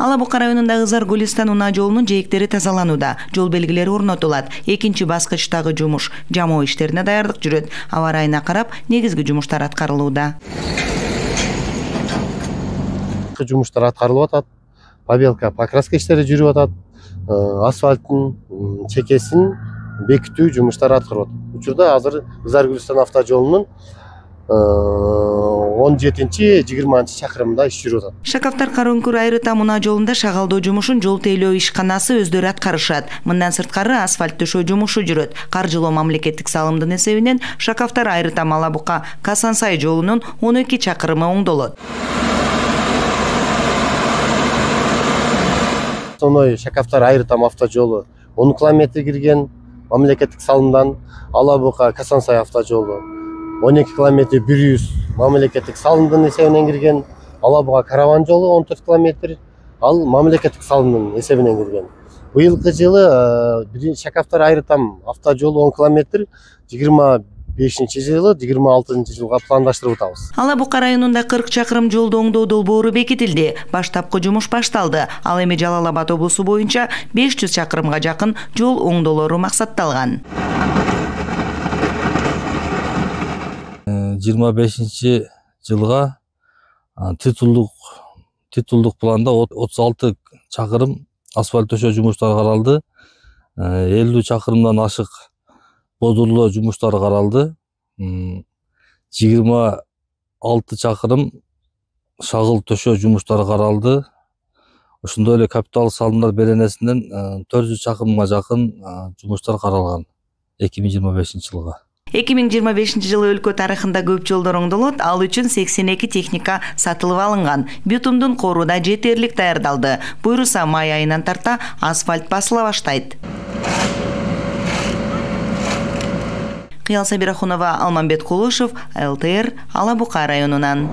Ала Бука районундагы Зар Гулистан унаа жолунун жээктери тазаланууда, жол белгилери орнотулат. Экинчи баскычтагы жумуш жамоо иштерине даярдык жүрөт. Аба ырайына карап, негизги жумуштар аткарылууда. Жумуштар аткарылып атат. Побелка, покраска иштери жүрүп атат. Асфальттын чекесин бекитүү жумуштары аткарылып атат. Учурда азыр Зар Гулистан автожолунун 17-20 чакырымда иш жүрүп атат. Шакавтар Кароңкур Айрыта мунаа жолунда шагалдоо жумушун жол тейлөө ишканасы өздөрү аткарышат. Мындан сырткары асфальт төшөө жумушу жүрөт. Каржылоо мамлекеттик салымдын эсебинен Шакавтар Айрыта Ала Бука Касансай жолунун 12 чакырымы оңдолот. Соной Шакавтар Айрыта автожолу 10 километр кирген, мамлекеттик салымдан Ала Бука Касансай автожолу 12 километр 100 мамлекеттик салымдын эсебинен кирген. Ала Бука караван жолу 14 километр, ал мамлекеттик салымдын эсебинен кирген. Быйылкы жылы Шакавтар Айрыта автожолу 10 километр 25-жылы 26-жылга пландаштырып атабыз. Ала Бука районунда 40 чакырым жолду оңдоо долбоору бекитилди. Баштапкы жумуш башталды. Ал эми Жалал Абад облусу боюнча 500 чакырымга жакын жол оңдоолору максатталган. 25-жылга титулдук планда 36 чакырым асфальт төшөө жумуштары каралды. 50 чакырымдан ашык бодурлоо жумуштары каралды. 26 чакырым шагыл төшөө жумуштары каралды. Ошондой эле капитал салымдар беренесинен 400 чакырымга жакын жумуштар каралган 2025-жылга. 2025 өлкө тарыхында көп жолдор оңдолот, ал үчүн 82 техника сатылып алынган. Битумдун коруда жетерлик даярдалды. Буйруса май айынан тарта асфальт басыла баштайт. Кыял Сабирахунова, Алмамбет Кулушев, ЛТР, Ала Бука районунан.